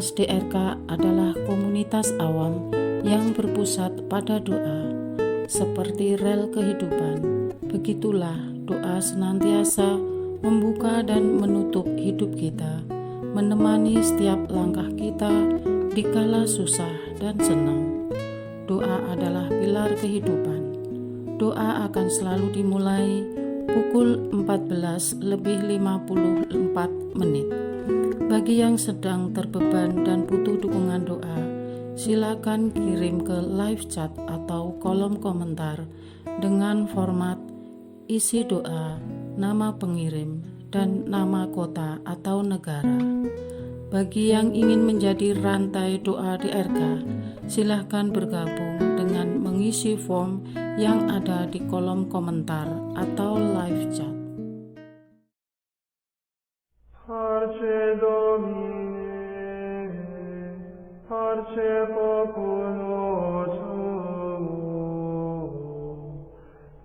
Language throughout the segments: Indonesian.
Komunitas DRK adalah komunitas awam yang berpusat pada doa. Seperti rel kehidupan, begitulah doa senantiasa membuka dan menutup hidup kita, menemani setiap langkah kita di kala susah dan senang. Doa adalah pilar kehidupan. Doa akan selalu dimulai pukul 14:54. Bagi yang sedang terbeban dan butuh dukungan doa, silakan kirim ke live chat atau kolom komentar dengan format isi doa, nama pengirim, dan nama kota atau negara. Bagi yang ingin menjadi rantai doa DRK, silakan bergabung dengan mengisi form yang ada di kolom komentar atau live chat. Parce Domine, parce populo tuo,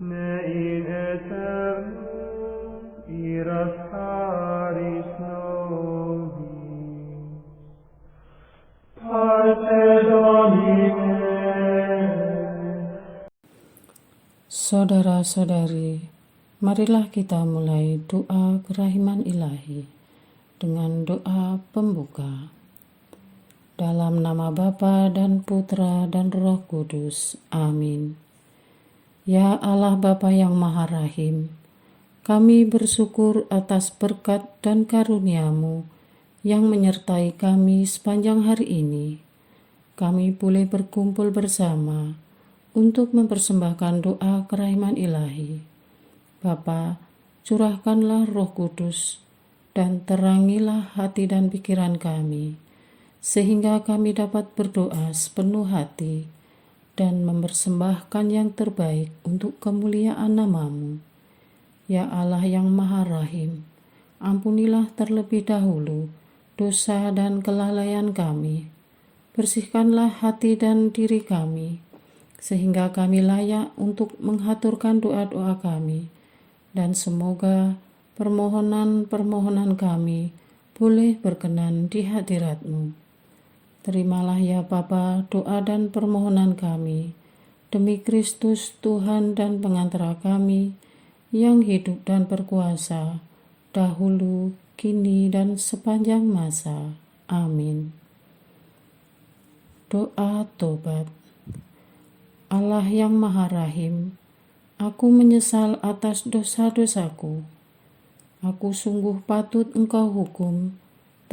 ne in aeternum iras caris nobis. Parce Domine. Saudara-saudari, marilah kita mulai doa kerahiman ilahi dengan doa pembuka. Dalam nama Bapa dan Putra dan Roh Kudus. Amin. Ya Allah Bapa yang Maha Rahim, kami bersyukur atas berkat dan karunia-Mu yang menyertai kami sepanjang hari ini. Kami boleh berkumpul bersama untuk mempersembahkan doa kerahiman ilahi. Bapa, curahkanlah Roh Kudus dan terangilah hati dan pikiran kami, sehingga kami dapat berdoa sepenuh hati dan mempersembahkan yang terbaik untuk kemuliaan nama-Mu. Ya Allah yang Maha Rahim, ampunilah terlebih dahulu dosa dan kelalaian kami. Bersihkanlah hati dan diri kami, sehingga kami layak untuk menghaturkan doa-doa kami, dan semoga permohonan-permohonan kami boleh berkenan di hadirat-Mu. Terimalah ya Bapa doa dan permohonan kami, demi Kristus Tuhan dan pengantara kami, yang hidup dan berkuasa, dahulu, kini, dan sepanjang masa. Amin. Doa tobat. Allah yang Maha Rahim, aku menyesal atas dosa-dosaku. Aku sungguh patut Engkau hukum,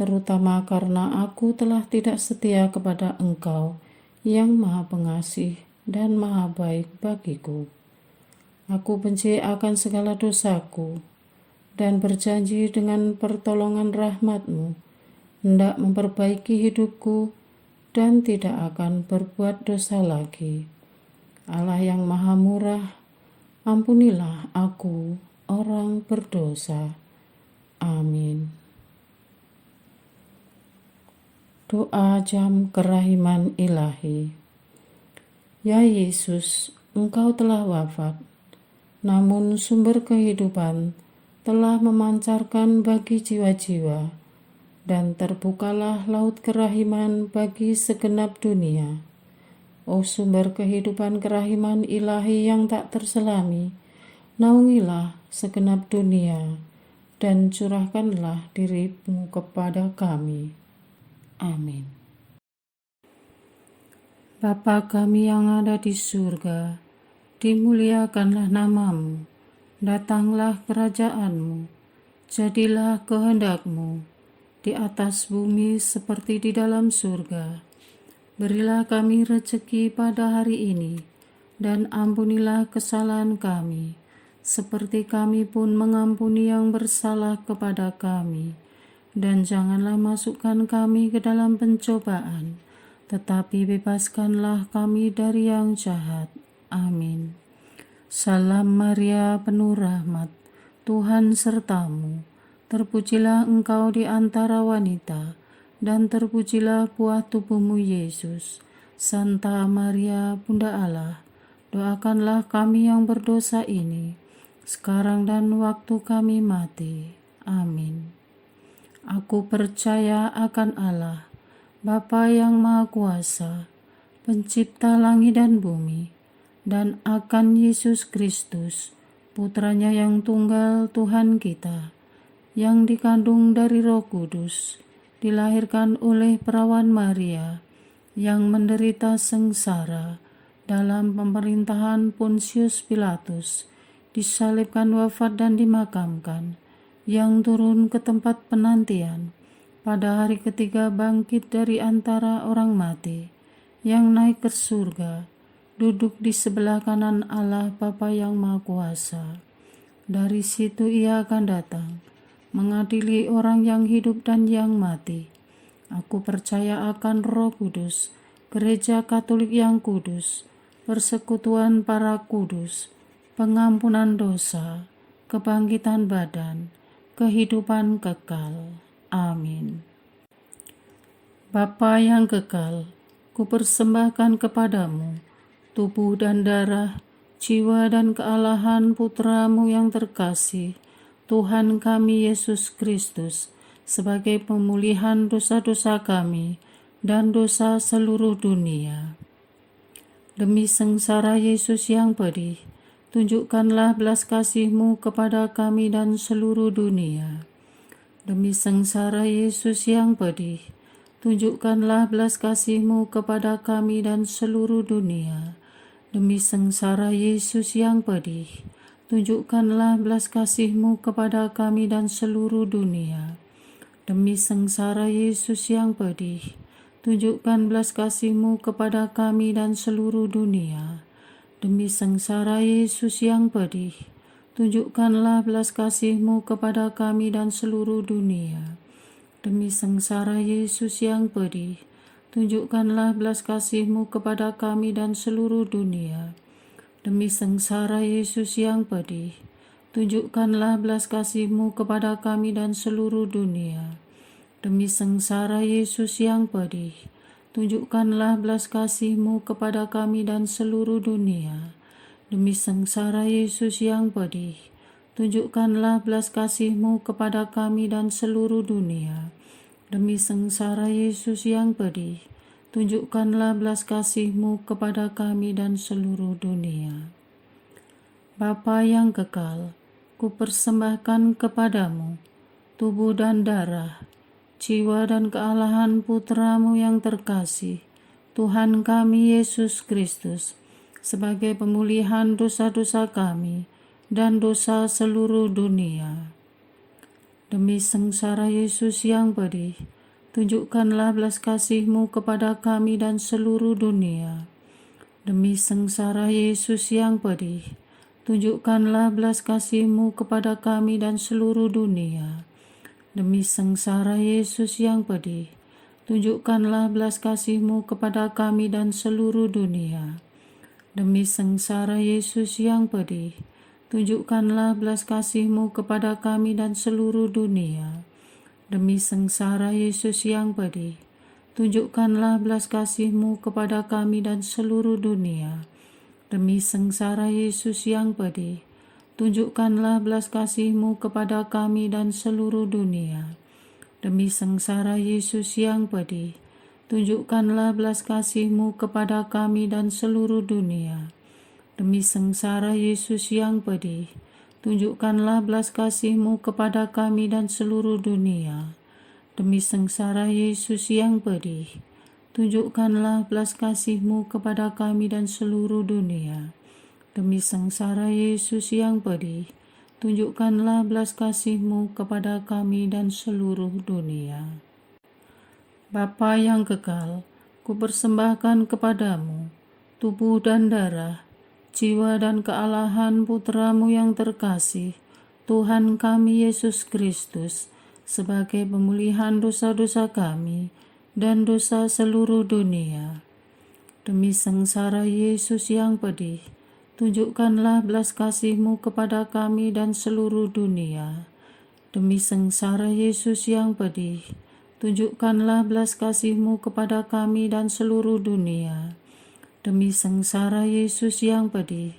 terutama karena aku telah tidak setia kepada Engkau yang Maha Pengasih dan Maha Baik bagiku. Aku benci akan segala dosaku dan berjanji dengan pertolongan rahmat-Mu hendak memperbaiki hidupku dan tidak akan berbuat dosa lagi. Allah yang Maha Murah, ampunilah aku, orang berdosa. Amin. Doa jam kerahiman ilahi. Ya Yesus, Engkau telah wafat, namun sumber kehidupan telah memancarkan bagi jiwa-jiwa, dan terbukalah laut kerahiman bagi segenap dunia. O sumber kehidupan kerahiman ilahi yang tak terselami, naungilah segenap dunia, dan curahkanlah diri-Mu kepada kami. Amin. Bapa kami yang ada di surga, dimuliakanlah nama-Mu, datanglah kerajaan-Mu, jadilah kehendak-Mu, di atas bumi seperti di dalam surga. Berilah kami rezeki pada hari ini, dan ampunilah kesalahan kami, seperti kami pun mengampuni yang bersalah kepada kami. Dan janganlah masukkan kami ke dalam pencobaan, tetapi bebaskanlah kami dari yang jahat. Amin. Salam Maria, penuh rahmat, Tuhan serta-Mu. Terpujilah Engkau di antara wanita, dan terpujilah buah tubuh-Mu Yesus. Santa Maria, Bunda Allah, doakanlah kami yang berdosa ini, sekarang dan waktu kami mati. Amin. Aku percaya akan Allah, Bapa yang Maha Kuasa, Pencipta langit dan bumi, dan akan Yesus Kristus, Putranya yang tunggal Tuhan kita, yang dikandung dari Roh Kudus, dilahirkan oleh perawan Maria, yang menderita sengsara dalam pemerintahan Pontius Pilatus, disalibkan, wafat dan dimakamkan, yang turun ke tempat penantian, pada hari ketiga bangkit dari antara orang mati, yang naik ke surga, duduk di sebelah kanan Allah Bapa yang Maha Kuasa. Dari situ Ia akan datang, mengadili orang yang hidup dan yang mati. Aku percaya akan Roh Kudus, Gereja Katolik yang kudus, persekutuan para kudus, pengampunan dosa, kebangkitan badan, kehidupan kekal. Amin. Bapa yang kekal, kupersembahkan kepadamu tubuh dan darah, jiwa dan kealahan Putramu yang terkasih, Tuhan kami Yesus Kristus, sebagai pemulihan dosa-dosa kami dan dosa seluruh dunia. Demi sengsara Yesus yang pedih, tunjukkanlah belas kasih-Mu kepada kami dan seluruh dunia. Demi sengsara Yesus yang pedih, tunjukkanlah belas kasih-Mu kepada kami dan seluruh dunia. Demi sengsara Yesus yang pedih, tunjukkanlah belas kasih-Mu kepada kami dan seluruh dunia. Demi sengsara Yesus yang pedih, tunjukkan belas kasih-Mu kepada kami dan seluruh dunia. Demi sengsara Yesus yang pedih, tunjukkanlah belas kasih-Mu kepada kami dan seluruh dunia. Demi sengsara Yesus yang pedih, tunjukkanlah belas kasih-Mu kepada kami dan seluruh dunia. Demi sengsara Yesus yang pedih, tunjukkanlah belas kasih-Mu kepada kami dan seluruh dunia. Demi sengsara Yesus yang pedih, tunjukkanlah belas kasih-Mu kepada kami dan seluruh dunia. Demi sengsara Yesus yang pedih, tunjukkanlah belas kasih-Mu kepada kami dan seluruh dunia. Demi sengsara Yesus yang pedih, tunjukkanlah belas kasih-Mu kepada kami dan seluruh dunia. Bapa yang kekal, kupersembahkan kepadamu tubuh dan darah, jiwa dan kealahan Putramu yang terkasih, Tuhan kami Yesus Kristus, sebagai pemulihan dosa-dosa kami dan dosa seluruh dunia. Demi sengsara Yesus yang pedih, tunjukkanlah belas kasih-Mu kepada kami dan seluruh dunia. Demi sengsara Yesus yang pedih, tunjukkanlah belas kasih-Mu kepada kami dan seluruh dunia. Demi sengsara Yesus yang pedih, tunjukkanlah belas kasih-Mu kepada kami dan seluruh dunia. Demi sengsara Yesus yang pedih, tunjukkanlah belas kasih-Mu kepada kami dan seluruh dunia. Demi sengsara Yesus yang pedih, tunjukkanlah belas kasih-Mu kepada kami dan seluruh dunia. Demi sengsara Yesus yang pedih, tunjukkanlah belas kasih-Mu kepada kami dan seluruh dunia. Demi sengsara Yesus yang pedih, tunjukkanlah belas kasih-Mu kepada kami dan seluruh dunia. Demi sengsara Yesus yang pedih, tunjukkanlah belas kasih-Mu kepada kami dan seluruh dunia. Demi sengsara Yesus yang pedih, tunjukkanlah belas kasih-Mu kepada kami dan seluruh dunia. Demi sengsara Yesus yang pedih, tunjukkanlah belas kasih-Mu kepada kami dan seluruh dunia. Bapa yang kekal, kupersembahkan kepadamu tubuh dan darah, jiwa dan kealahan Putramu yang terkasih, Tuhan kami Yesus Kristus, sebagai pemulihan dosa-dosa kami dan dosa seluruh dunia. Demi sengsara Yesus yang pedih, tunjukkanlah belas kasih-Mu kepada kami dan seluruh dunia. Demi sengsara Yesus yang pedih, tunjukkanlah belas kasih-Mu kepada kami dan seluruh dunia. Demi sengsara Yesus yang pedih,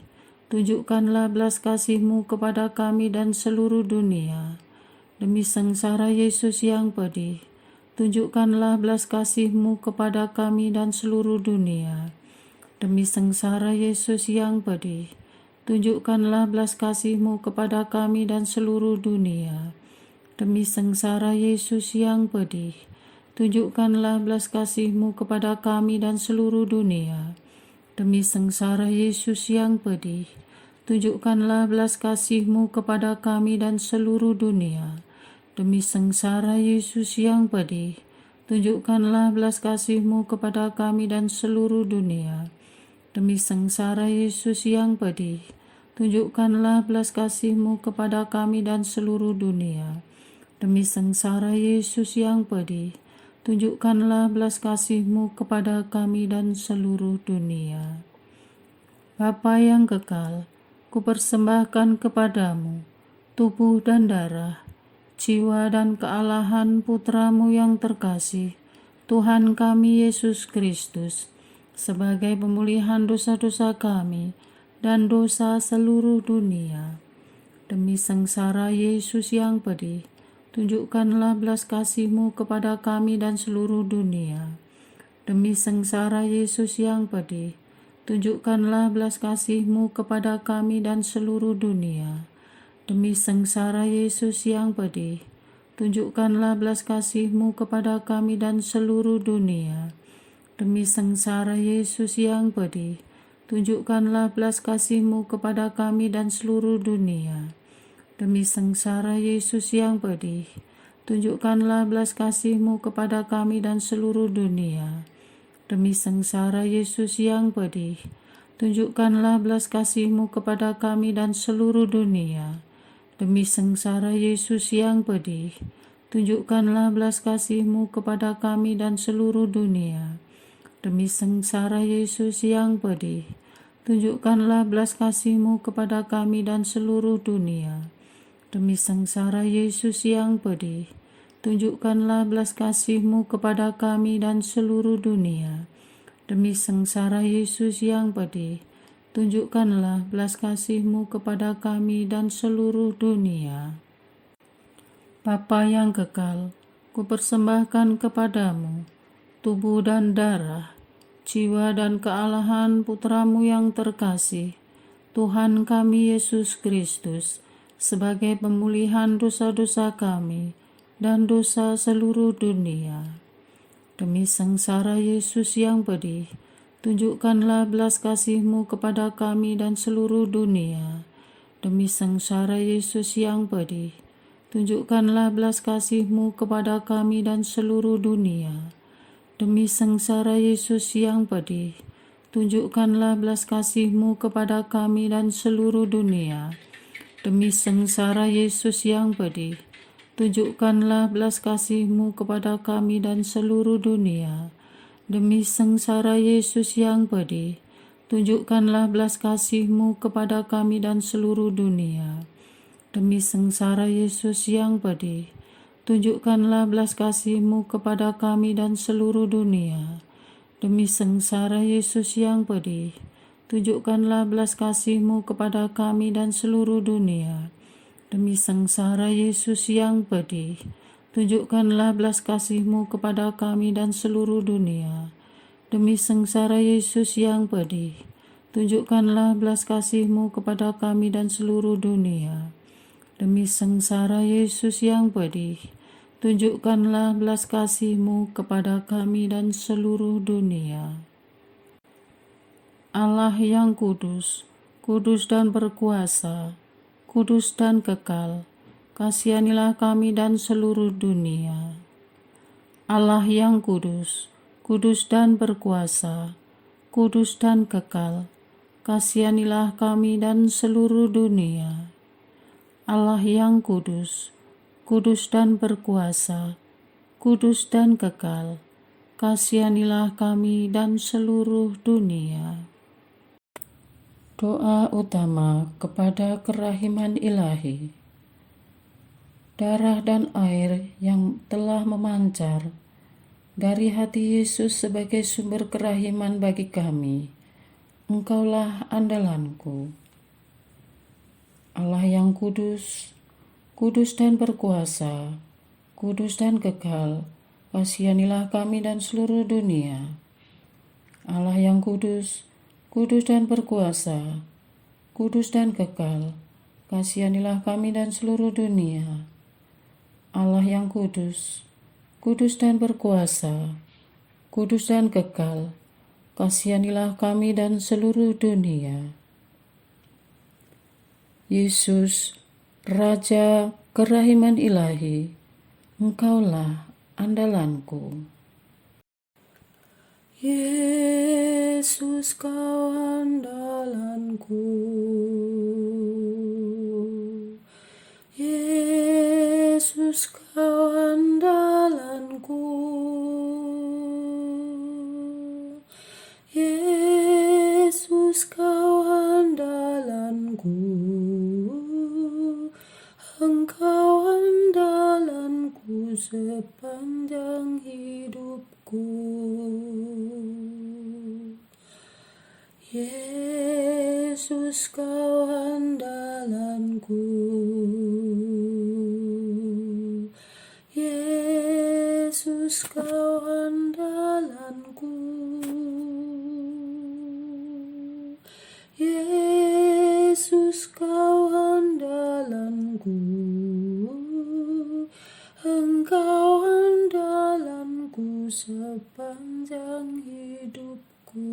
tunjukkanlah belas kasih-Mu kepada kami dan seluruh dunia. Demi sengsara Yesus yang pedih, tunjukkanlah belas kasih-Mu kepada kami dan seluruh dunia. Demi sengsara Yesus yang pedih, tunjukkanlah belas kasih-Mu kepada kami dan seluruh dunia. Demi sengsara Yesus yang pedih, tunjukkanlah belas kasih-Mu kepada kami dan seluruh dunia. Demi sengsara Yesus yang pedih, tunjukkanlah belas kasih-Mu kepada kami dan seluruh dunia. Demi sengsara Yesus yang pedih, tunjukkanlah belas kasih-Mu kepada kami dan seluruh dunia. Demi sengsara Yesus yang pedih, tunjukkanlah belas kasih-Mu kepada kami dan seluruh dunia. Demi sengsara Yesus yang pedih, tunjukkanlah belas kasih-Mu kepada kami dan seluruh dunia. Bapa yang kekal, kupersembahkan kepadamu tubuh dan darah, jiwa dan kealahan Putra-Mu yang terkasih, Tuhan kami Yesus Kristus, sebagai pemulihan dosa-dosa kami dan dosa seluruh dunia. Demi sengsara Yesus yang pedih, tunjukkanlah belas kasih-Mu kepada kami dan seluruh dunia. Demi sengsara Yesus yang pedih, tunjukkanlah belas kasih-Mu kepada kami dan seluruh dunia. Demi sengsara Yesus yang pedih, tunjukkanlah belas kasih-Mu kepada kami dan seluruh dunia. Demi sengsara Yesus yang pedih, tunjukkanlah belas kasih-Mu kepada kami dan seluruh dunia. Demi sengsara Yesus yang pedih, tunjukkanlah belas kasih-Mu kepada kami dan seluruh dunia. Demi sengsara Yesus yang pedih, tunjukkanlah belas kasih-Mu kepada kami dan seluruh dunia. Demi sengsara Yesus yang pedih, tunjukkanlah belas kasih-Mu kepada kami dan seluruh dunia. Demi sengsara Yesus yang pedih, tunjukkanlah belas kasih-Mu kepada kami dan seluruh dunia. Demi sengsara Yesus yang pedih, tunjukkanlah belas kasih-Mu kepada kami dan seluruh dunia. Demi sengsara Yesus yang pedih, tunjukkanlah belas kasih-Mu kepada kami dan seluruh dunia. Bapa yang kekal, kupersembahkan kepadamu tubuh dan darah, jiwa dan kealahan Putra-Mu yang terkasih, Tuhan kami Yesus Kristus, sebagai pemulihan dosa-dosa kami dan dosa seluruh dunia. Demi sengsara Yesus yang pedih, tunjukkanlah belas kasih-Mu kepada kami dan seluruh dunia. Demi sengsara Yesus yang pedih, tunjukkanlah belas kasih-Mu kepada kami dan seluruh dunia. Demi sengsara Yesus yang pedih, tunjukkanlah belas kasih-Mu kepada kami dan seluruh dunia. Demi sengsara Yesus yang pedih, tunjukkanlah belas kasih-Mu kepada kami dan seluruh dunia. Demi sengsara Yesus yang pedih, tunjukkanlah belas kasih-Mu kepada kami dan seluruh dunia. Demi sengsara Yesus yang pedih, tunjukkanlah belas kasih-Mu kepada kami dan seluruh dunia. Demi sengsara Yesus yang pedih, tunjukkanlah belas kasih-Mu kepada kami dan seluruh dunia. Demi sengsara Yesus yang pedih, tunjukkanlah belas kasih-Mu kepada kami dan seluruh dunia. Demi sengsara Yesus yang pedih, tunjukkanlah belas kasih-Mu kepada kami dan seluruh dunia. Demi sengsara Yesus yang pedih, tunjukkanlah belas kasih-Mu kepada kami dan seluruh dunia. Allah yang kudus, kudus dan berkuasa, kudus dan kekal, kasihanilah kami dan seluruh dunia. Allah yang kudus, kudus dan berkuasa, kudus dan kekal, kasihanilah kami dan seluruh dunia. Allah yang kudus, kudus dan berkuasa, kudus dan kekal, kasihanilah kami dan seluruh dunia. Doa utama kepada kerahiman ilahi. Darah dan air yang telah memancar dari hati Yesus sebagai sumber kerahiman bagi kami, Engkaulah andalanku. Allah yang kudus, kudus dan berkuasa, kudus dan kekal, kasihanilah kami dan seluruh dunia. Allah yang kudus, kudus dan berkuasa, kudus dan kekal, kasihanilah kami dan seluruh dunia. Allah yang kudus, kudus dan berkuasa, kudus dan kekal, kasihanilah kami dan seluruh dunia. Yesus, Raja kerahiman ilahi, Engkaulah andalanku. Yesus, Kau andalanku. Yesus, Kau andalanku. Yesus, Kau andalanku. Engkau andalanku sepanjang hidupku. Yesus, Kau andalanku. Yesus, Kau andalanku. Yesus, Kau andalanku. Engkau andalanku sepanjang hidupku.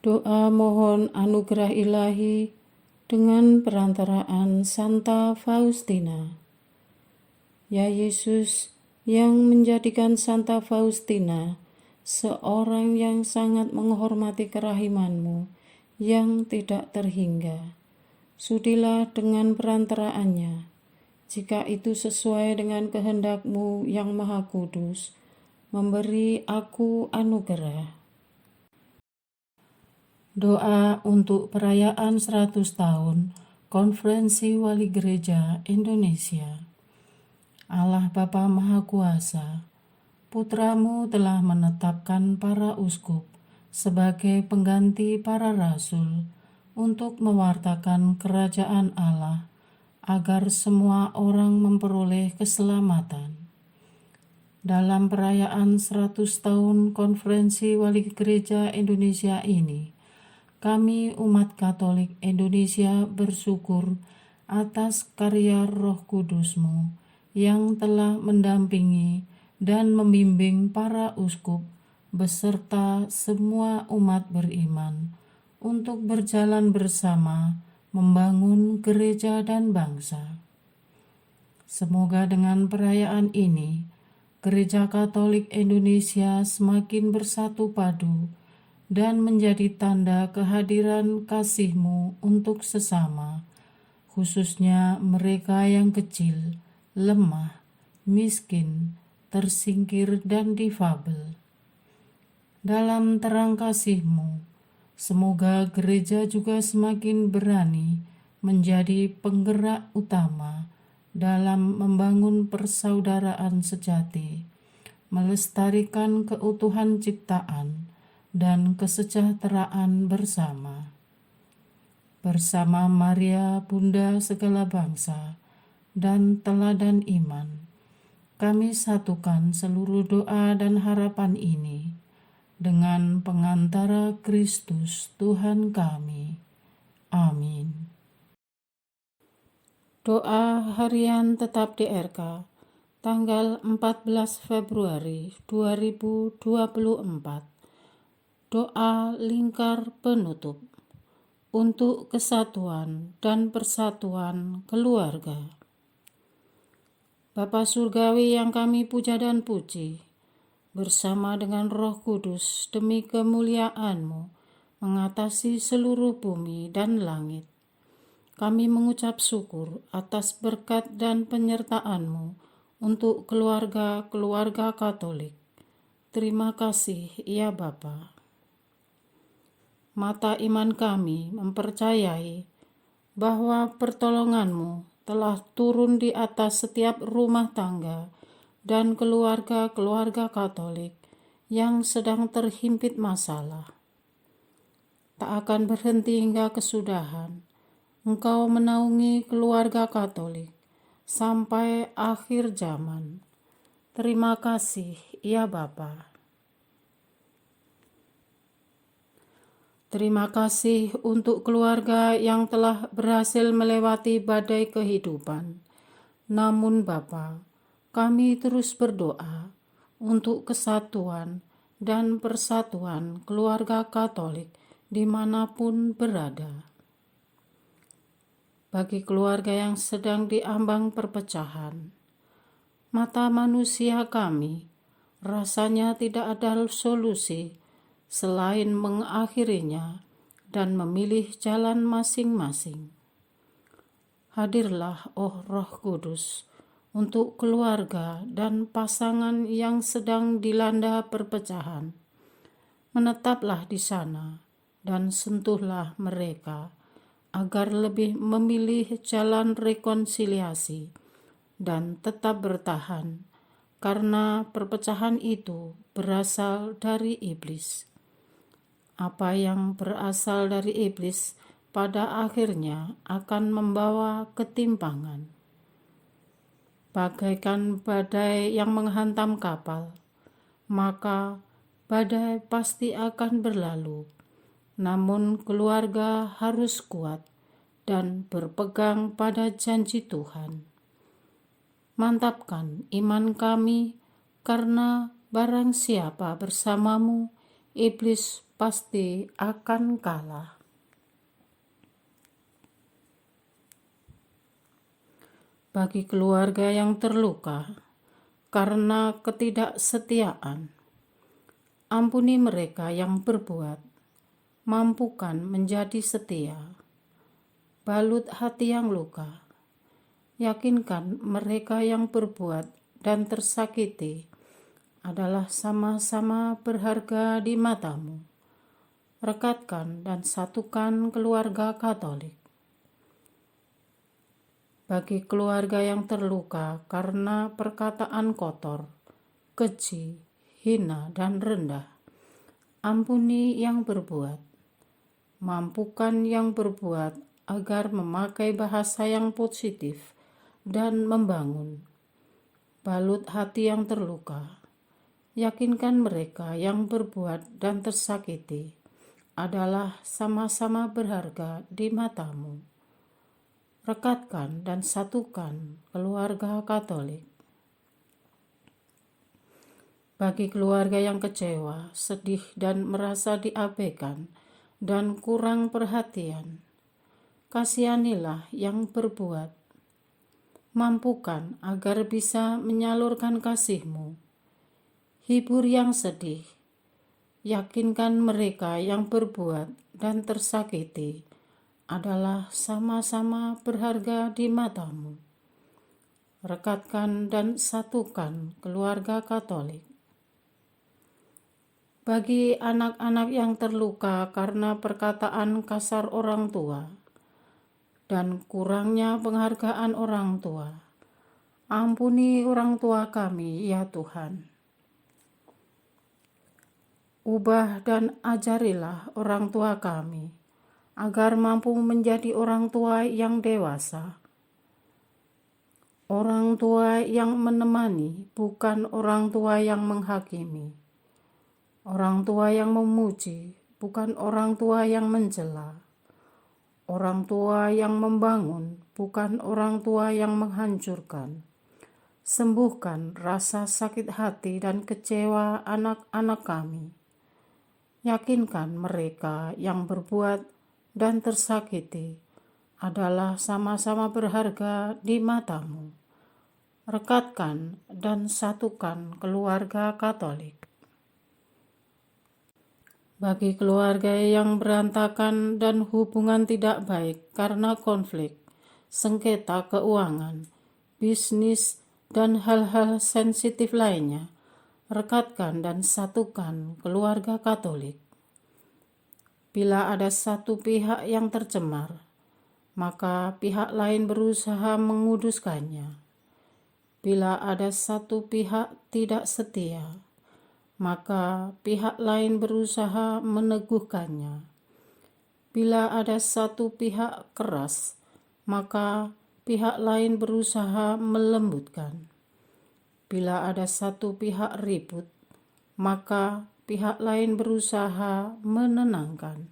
Doa mohon anugerah ilahi dengan perantaraan Santa Faustina. Ya Yesus, yang menjadikan Santa Faustina seorang yang sangat menghormati kerahiman-Mu yang tidak terhingga, sudilah dengan perantaraannya, jika itu sesuai dengan kehendak-Mu yang maha kudus, memberi aku anugerah. Doa untuk perayaan 100 tahun Konferensi Wali Gereja Indonesia. Allah Bapa Maha Kuasa, Putra-Mu telah menetapkan para uskup sebagai pengganti para rasul untuk mewartakan kerajaan Allah agar semua orang memperoleh keselamatan. Dalam perayaan 100 tahun Konferensi Wali Gereja Indonesia ini, kami umat Katolik Indonesia bersyukur atas karya Roh Kudus-Mu yang telah mendampingi dan membimbing para uskup beserta semua umat beriman untuk berjalan bersama membangun gereja dan bangsa. Semoga dengan perayaan ini, Gereja Katolik Indonesia semakin bersatu padu dan menjadi tanda kehadiran kasih-Mu untuk sesama, khususnya mereka yang kecil, lemah, miskin, tersingkir, dan difabel. Dalam terang kasih-Mu, semoga gereja juga semakin berani menjadi penggerak utama dalam membangun persaudaraan sejati, melestarikan keutuhan ciptaan, dan kesejahteraan bersama. Bersama Maria, Bunda segala bangsa, dan teladan iman, kami satukan seluruh doa dan harapan ini dengan pengantara Kristus Tuhan kami. Amin. Doa harian tetap DRK, tanggal 14 Februari 2024. Doa lingkar penutup untuk kesatuan dan persatuan keluarga. Bapa Surgawi yang kami puja dan puji, bersama dengan Roh Kudus demi kemuliaan-Mu mengatasi seluruh bumi dan langit, kami mengucap syukur atas berkat dan penyertaan-Mu untuk keluarga-keluarga Katolik. Terima kasih ya Bapa. Mata iman kami mempercayai bahwa pertolongan-Mu telah turun di atas setiap rumah tangga dan keluarga-keluarga Katolik yang sedang terhimpit masalah. Tak akan berhenti hingga kesudahan. Engkau menaungi keluarga Katolik sampai akhir zaman. Terima kasih, ya Bapa. Terima kasih untuk keluarga yang telah berhasil melewati badai kehidupan. Namun Bapa, kami terus berdoa untuk kesatuan dan persatuan keluarga Katolik dimanapun berada. Bagi keluarga yang sedang diambang perpecahan, mata manusia kami rasanya tidak ada solusi selain mengakhirinya dan memilih jalan masing-masing. Hadirlah, oh Roh Kudus, untuk keluarga dan pasangan yang sedang dilanda perpecahan. Menetaplah di sana dan sentuhlah mereka agar lebih memilih jalan rekonsiliasi dan tetap bertahan, karena perpecahan itu berasal dari iblis. Apa yang berasal dari iblis pada akhirnya akan membawa ketimpangan. Bagaikan badai yang menghantam kapal, maka badai pasti akan berlalu. Namun keluarga harus kuat dan berpegang pada janji Tuhan. Mantapkan iman kami, karena barang siapa bersamamu, iblis pasti akan kalah. Bagi keluarga yang terluka karena ketidaksetiaan, ampuni mereka yang berbuat, mampukan menjadi setia. Balut hati yang luka, yakinkan mereka yang berbuat dan tersakiti adalah sama-sama berharga di matamu. Rekatkan dan satukan keluarga Katolik. Bagi keluarga yang terluka karena perkataan kotor, keji, hina, dan rendah, ampuni yang berbuat. Mampukan yang berbuat agar memakai bahasa yang positif dan membangun. Balut hati yang terluka, yakinkan mereka yang berbuat dan tersakiti adalah sama-sama berharga di matamu. Rekatkan dan satukan keluarga Katolik. Bagi keluarga yang kecewa, sedih, dan merasa diabaikan dan kurang perhatian, kasihanilah yang berbuat. Mampukan agar bisa menyalurkan kasih-Mu. Hibur yang sedih, yakinkan mereka yang berbuat dan tersakiti adalah sama-sama berharga di matamu. Rekatkan dan satukan keluarga Katolik. Bagi anak-anak yang terluka karena perkataan kasar orang tua dan kurangnya penghargaan orang tua, ampuni orang tua kami, ya Tuhan. Ubah dan ajarilah orang tua kami, agar mampu menjadi orang tua yang dewasa. Orang tua yang menemani, bukan orang tua yang menghakimi. Orang tua yang memuji, bukan orang tua yang mencela. Orang tua yang membangun, bukan orang tua yang menghancurkan. Sembuhkan rasa sakit hati dan kecewa anak-anak kami. Yakinkan mereka yang berbuat dan tersakiti adalah sama-sama berharga di matamu. Rekatkan dan satukan keluarga Katolik. Bagi keluarga yang berantakan dan hubungan tidak baik karena konflik, sengketa keuangan, bisnis, dan hal-hal sensitif lainnya, rekatkan dan satukan keluarga Katolik. Bila ada satu pihak yang tercemar, maka pihak lain berusaha menguduskannya. Bila ada satu pihak tidak setia, maka pihak lain berusaha meneguhkannya. Bila ada satu pihak keras, maka pihak lain berusaha melembutkan. Bila ada satu pihak ribut, maka pihak lain berusaha menenangkan.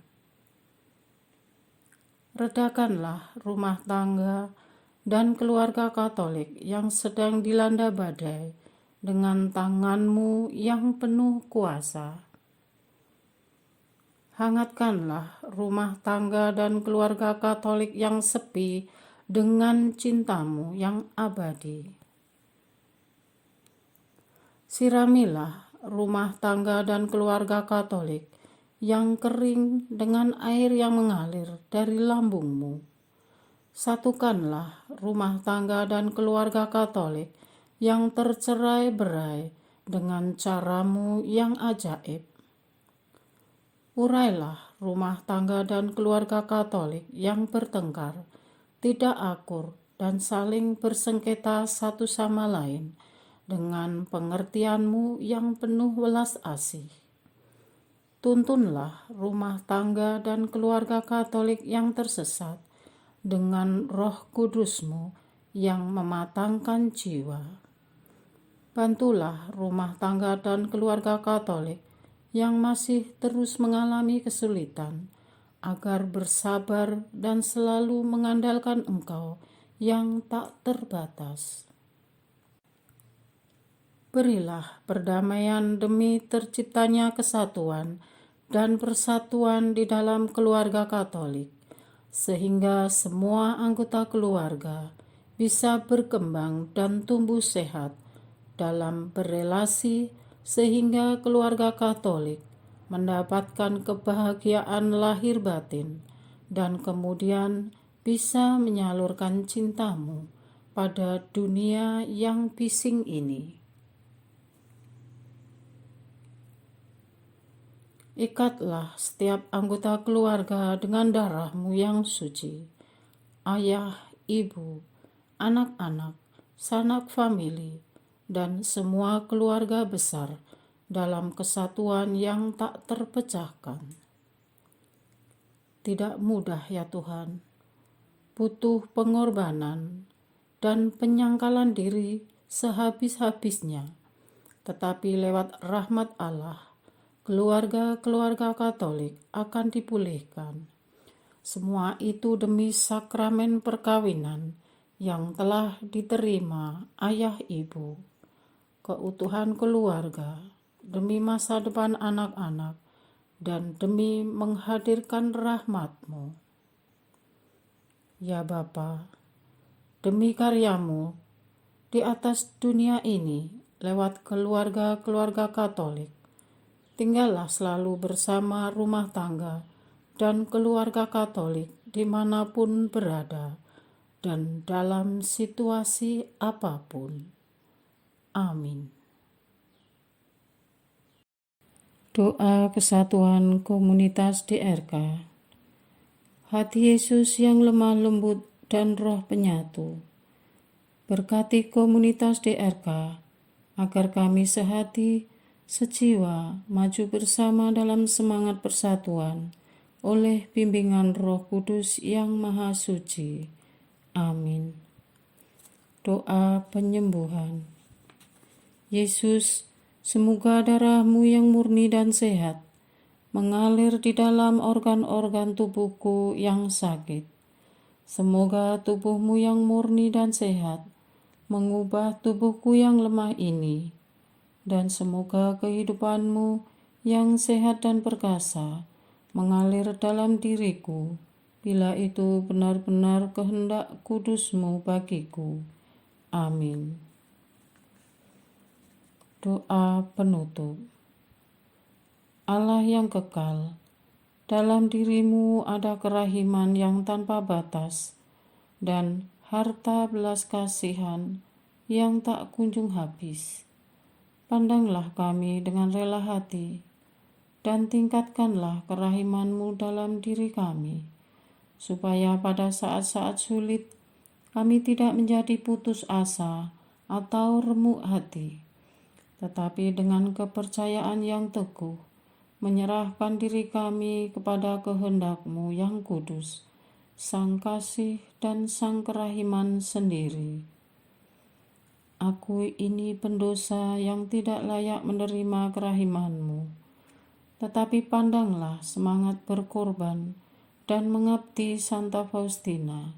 Redakanlah rumah tangga dan keluarga Katolik yang sedang dilanda badai dengan tangan-Mu yang penuh kuasa. Hangatkanlah rumah tangga dan keluarga Katolik yang sepi dengan cinta-Mu yang abadi. Siramilah rumah tangga dan keluarga Katolik yang kering dengan air yang mengalir dari lambung-Mu. Satukanlah rumah tangga dan keluarga Katolik yang tercerai-berai dengan cara-Mu yang ajaib. Urailah rumah tangga dan keluarga Katolik yang bertengkar, tidak akur, dan saling bersengketa satu sama lain dengan pengertian-Mu yang penuh welas asih. Tuntunlah rumah tangga dan keluarga Katolik yang tersesat dengan Roh Kudus-Mu yang mematangkan jiwa. Bantulah rumah tangga dan keluarga Katolik yang masih terus mengalami kesulitan, agar bersabar dan selalu mengandalkan Engkau yang tak terbatas. Berilah perdamaian demi terciptanya kesatuan dan persatuan di dalam keluarga Katolik, sehingga semua anggota keluarga bisa berkembang dan tumbuh sehat dalam berelasi, sehingga keluarga Katolik mendapatkan kebahagiaan lahir batin dan kemudian bisa menyalurkan cinta-Mu pada dunia yang bising ini. Ikatlah setiap anggota keluarga dengan darah-Mu yang suci. Ayah, ibu, anak-anak, sanak famili, dan semua keluarga besar dalam kesatuan yang tak terpecahkan. Tidak mudah ya Tuhan, butuh pengorbanan dan penyangkalan diri sehabis-habisnya, tetapi lewat rahmat Allah, keluarga-keluarga Katolik akan dipulihkan. Semua itu demi sakramen perkawinan yang telah diterima ayah ibu, keutuhan keluarga, demi masa depan anak-anak, dan demi menghadirkan rahmat-Mu. Ya Bapa, demi karya-Mu di atas dunia ini lewat keluarga-keluarga Katolik, tinggallah selalu bersama rumah tangga dan keluarga Katolik dimanapun berada dan dalam situasi apapun. Amin. Doa kesatuan komunitas DRK. Hati Yesus yang lemah lembut dan roh penyatu, berkati komunitas DRK agar kami sehati, sejiwa, maju bersama dalam semangat persatuan oleh bimbingan Roh Kudus yang Maha Suci. Amin. Doa penyembuhan. Yesus, semoga darah-Mu yang murni dan sehat mengalir di dalam organ-organ tubuhku yang sakit. Semoga tubuh-Mu yang murni dan sehat mengubah tubuhku yang lemah ini, dan semoga kehidupan-Mu yang sehat dan perkasa mengalir dalam diriku, bila itu benar-benar kehendak kudus-Mu bagiku. Amin. Doa penutup. Allah yang kekal, dalam diri-Mu ada kerahiman yang tanpa batas dan harta belas kasihan yang tak kunjung habis. Pandanglah kami dengan rela hati dan tingkatkanlah kerahiman-Mu dalam diri kami, supaya pada saat-saat sulit kami tidak menjadi putus asa atau remuk hati, tetapi dengan kepercayaan yang teguh menyerahkan diri kami kepada kehendak-Mu yang kudus, Sang Kasih dan Sang Kerahiman sendiri. Aku ini pendosa yang tidak layak menerima kerahiman-Mu. Tetapi pandanglah semangat berkorban dan mengabdi Santa Faustina,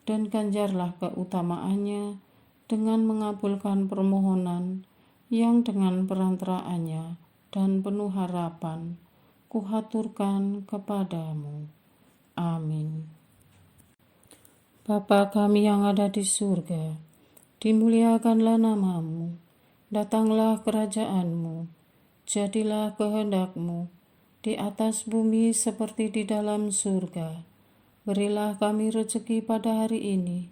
dan ganjarlah keutamaannya dengan mengabulkan permohonan yang dengan perantaraannya dan penuh harapan kuhaturkan kepadamu. Amin. Bapa kami yang ada di surga, dimuliakanlah namamu, datanglah kerajaanmu, jadilah kehendak-Mu di atas bumi seperti di dalam surga. Berilah kami rezeki pada hari ini,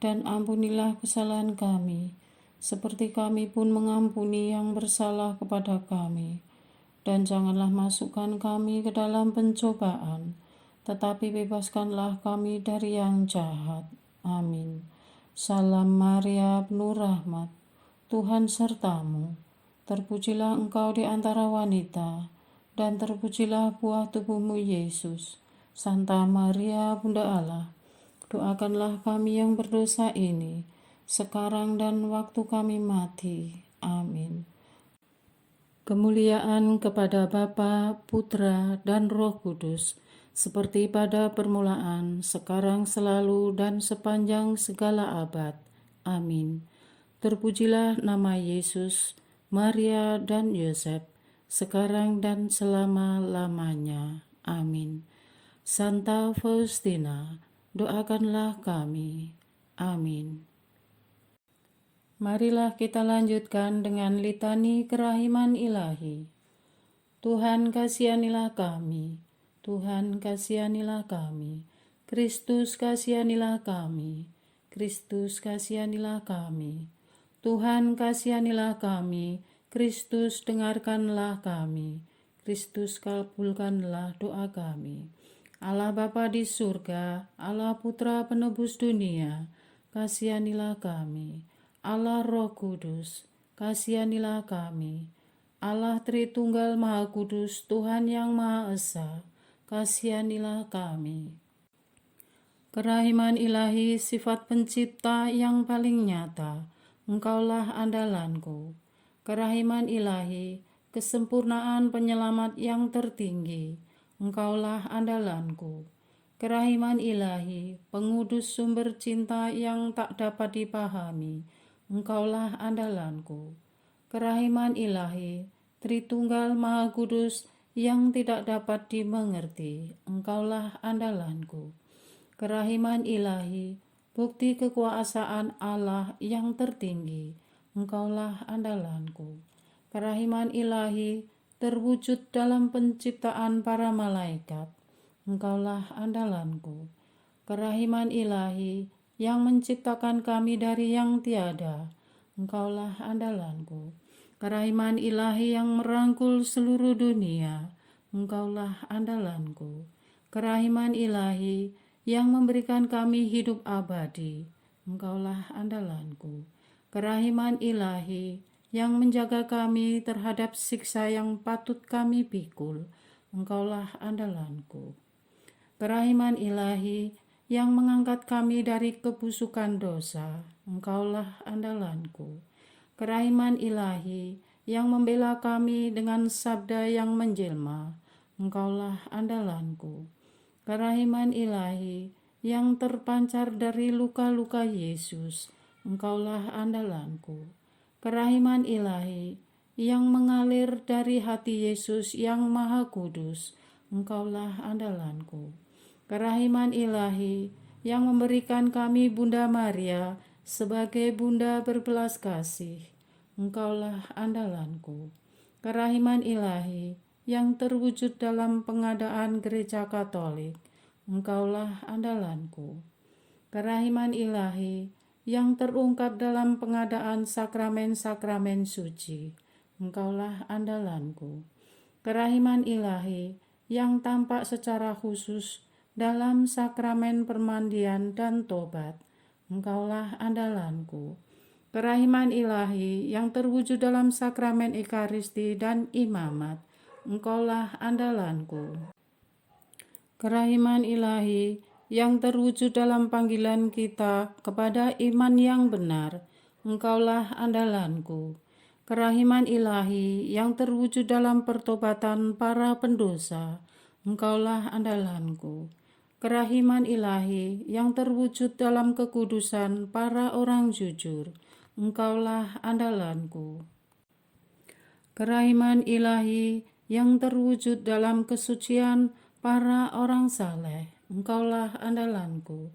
dan ampunilah kesalahan kami, seperti kami pun mengampuni yang bersalah kepada kami. Dan janganlah masukkan kami ke dalam pencobaan, tetapi bebaskanlah kami dari yang jahat. Amin. Salam Maria, penuh rahmat, Tuhan sertamu. Terpujilah engkau di antara wanita, dan terpujilah buah tubuhmu Yesus. Santa Maria, Bunda Allah, doakanlah kami yang berdosa ini, sekarang dan waktu kami mati. Amin. Kemuliaan kepada Bapa, Putra, dan Roh Kudus, seperti pada permulaan, sekarang, selalu, dan sepanjang segala abad. Amin. Terpujilah nama Yesus, Maria, dan Yosef, sekarang dan selama-lamanya. Amin. Santa Faustina, doakanlah kami. Amin. Marilah kita lanjutkan dengan litani kerahiman ilahi. Tuhan kasihanilah kami, Tuhan kasihanilah kami, Kristus kasihanilah kami, Kristus kasihanilah kami, Tuhan kasihanilah kami, Kristus dengarkanlah kami, Kristus kabulkanlah doa kami. Allah Bapa di surga, Allah Putra penebus dunia, kasihanilah kami. Allah Roh Kudus, kasihanilah kami. Allah Tritunggal Maha Kudus, Tuhan yang Maha Esa, kasihanilah kami. Kerahiman ilahi, sifat pencipta yang paling nyata, Engkaulah andalanku. Kerahiman ilahi, kesempurnaan penyelamat yang tertinggi, Engkaulah andalanku. Kerahiman ilahi, pengudus sumber cinta yang tak dapat dipahami, Engkaulah andalanku. Kerahiman ilahi, Tritunggal Maha Kudus yang tidak dapat dimengerti, Engkaulah andalanku. Kerahiman ilahi, bukti kekuasaan Allah yang tertinggi, Engkaulah andalanku. Kerahiman ilahi, terwujud dalam penciptaan para malaikat, Engkaulah andalanku. Kerahiman ilahi, yang menciptakan kami dari yang tiada, Engkaulah andalanku. Kerahiman ilahi yang merangkul seluruh dunia, Engkaulah andalanku. Kerahiman ilahi yang memberikan kami hidup abadi, Engkaulah andalanku. Kerahiman ilahi yang menjaga kami terhadap siksa yang patut kami pikul, Engkaulah andalanku. Kerahiman ilahi yang mengangkat kami dari kebusukan dosa, Engkaulah andalanku. Kerahiman ilahi yang membela kami dengan sabda yang menjelma, Engkaulah andalanku. Kerahiman ilahi yang terpancar dari luka-luka Yesus, Engkaulah andalanku. Kerahiman ilahi yang mengalir dari hati Yesus yang Maha Kudus, Engkaulah andalanku. Kerahiman ilahi yang memberikan kami Bunda Maria sebagai Bunda berbelas kasih, Engkaulah andalanku. Kerahiman ilahi yang terwujud dalam pengadaan Gereja Katolik, Engkaulah andalanku. Kerahiman ilahi yang terungkap dalam pengadaan sakramen-sakramen suci, Engkaulah andalanku. Kerahiman ilahi yang tampak secara khusus dalam sakramen permandian dan tobat, Engkaulah andalanku. Kerahiman ilahi yang terwujud dalam sakramen Ekaristi dan imamat, Engkaulah andalanku. Kerahiman ilahi yang terwujud dalam panggilan kita kepada iman yang benar, Engkaulah andalanku. Kerahiman ilahi yang terwujud dalam pertobatan para pendosa, Engkaulah andalanku. Kerahiman ilahi yang terwujud dalam kekudusan para orang jujur, Engkaulah andalanku. Kerahiman ilahi yang terwujud dalam kesucian para orang saleh, Engkaulah andalanku.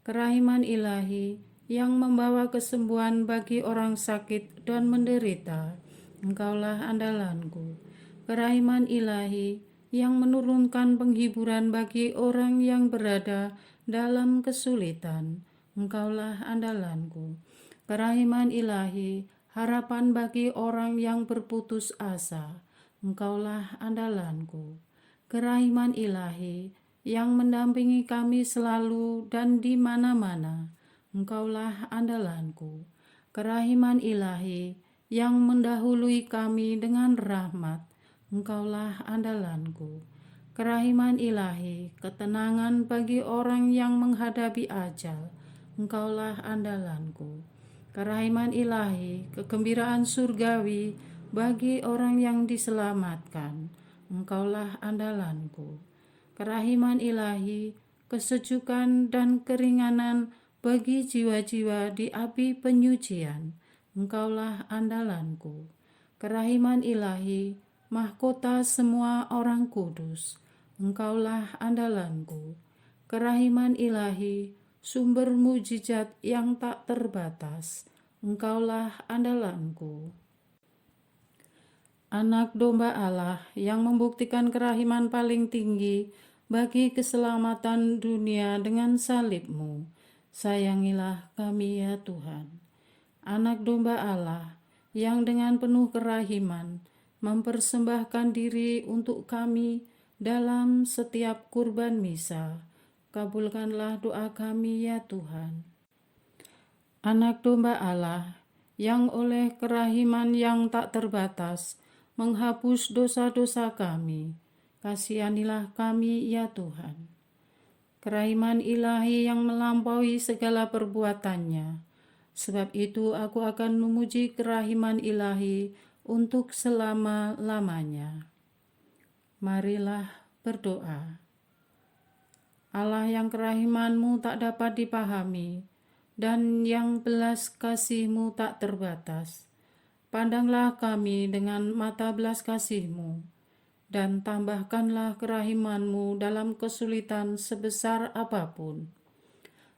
Kerahiman ilahi yang membawa kesembuhan bagi orang sakit dan menderita, Engkaulah andalanku. Kerahiman ilahi yang menurunkan penghiburan bagi orang yang berada dalam kesulitan, Engkaulah andalanku. Kerahiman ilahi, harapan bagi orang yang berputus asa, Engkaulah andalanku. Kerahiman ilahi yang mendampingi kami selalu dan di mana-mana, Engkaulah andalanku. Kerahiman ilahi yang mendahului kami dengan rahmat, Engkaulah andalanku. Kerahiman ilahi, ketenangan bagi orang yang menghadapi ajal, Engkaulah andalanku. Kerahiman ilahi, kegembiraan surgawi bagi orang yang diselamatkan, Engkaulah andalanku. Kerahiman ilahi, kesejukan dan keringanan bagi jiwa-jiwa di api penyucian, Engkaulah andalanku. Kerahiman ilahi, mahkota semua orang kudus, Engkaulah andalanku. Kerahiman ilahi, sumber mujizat yang tak terbatas, Engkaulah andalanku. Anak domba Allah yang membuktikan kerahiman paling tinggi bagi keselamatan dunia dengan salib-Mu, sayangilah kami ya Tuhan. Anak domba Allah yang dengan penuh kerahiman mempersembahkan diri untuk kami dalam setiap kurban misa, kabulkanlah doa kami ya Tuhan. Anak domba Allah yang oleh kerahiman yang tak terbatas menghapus dosa-dosa kami, kasihanilah kami ya Tuhan. Kerahiman ilahi yang melampaui segala perbuatannya, sebab itu aku akan memuji kerahiman ilahi untuk selama-lamanya. Marilah berdoa. Allah yang kerahiman-Mu tak dapat dipahami, dan yang belas kasih-Mu tak terbatas, pandanglah kami dengan mata belas kasih-Mu, dan tambahkanlah kerahiman-Mu dalam kesulitan sebesar apapun.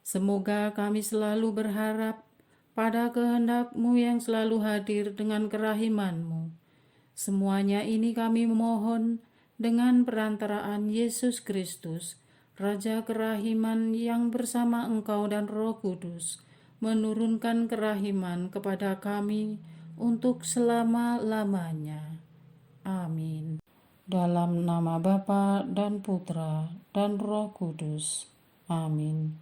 Semoga kami selalu berharap pada kehendak-Mu yang selalu hadir dengan kerahiman-Mu. Semuanya ini kami memohon dengan perantaraan Yesus Kristus, Raja kerahiman yang bersama Engkau dan Roh Kudus menurunkan kerahiman kepada kami untuk selama-lamanya. Amin. Dalam nama Bapa dan Putra dan Roh Kudus. Amin.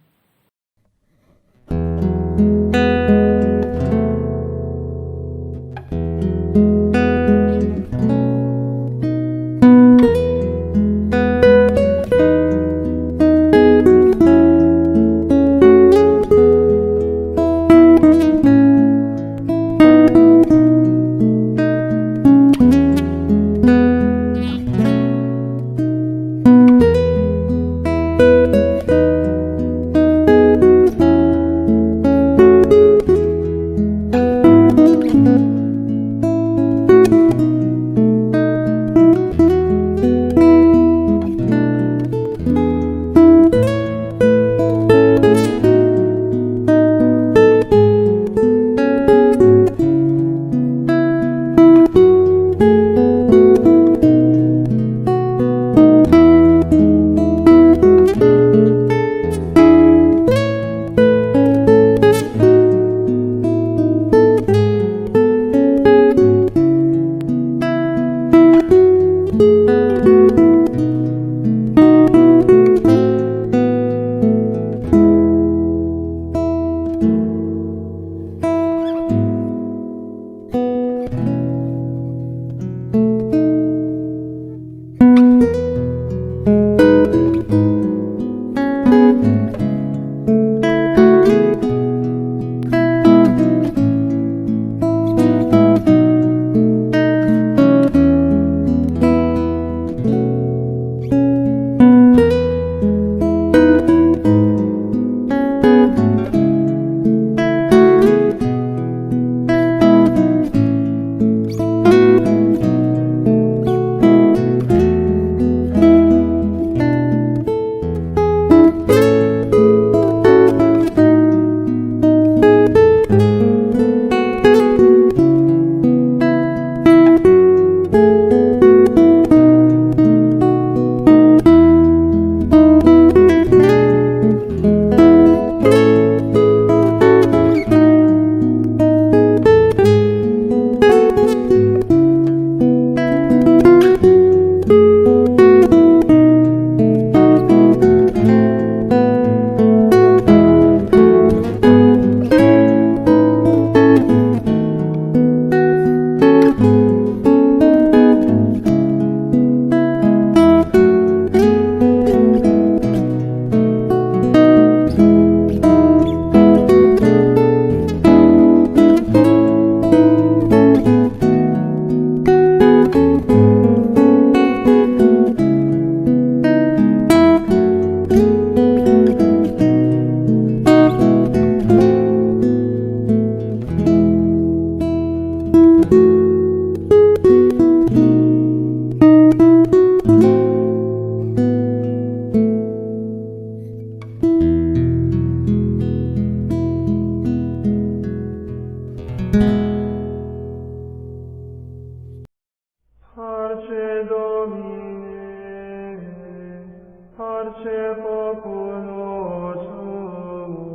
parce populo tuo,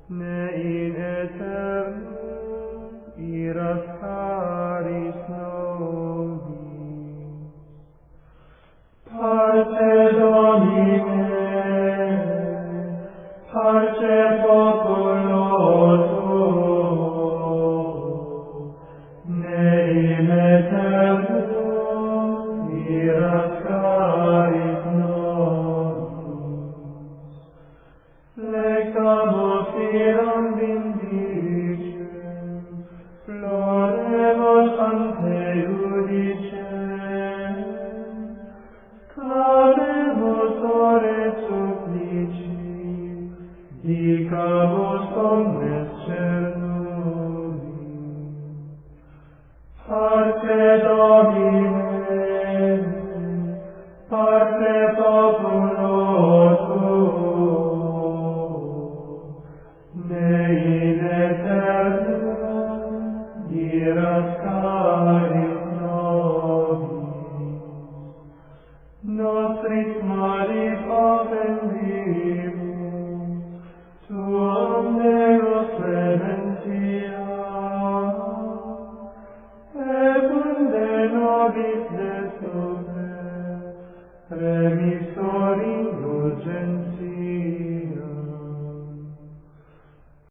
ne in aeternum iras caris nobis. Parce Domine, parce populo tuo, ne in aeternum iras caris nobis. Lectamus iram vindicem, floremus ante judicem, clamemus ore supplici, dicamus omnes cernubi. Parce Domine, parce populo tuo, ne in aeternum iras caris nobis. Nostris malis offendimus, tuam Deus clementia, ebunde nobis desume, remissori indulgentiae.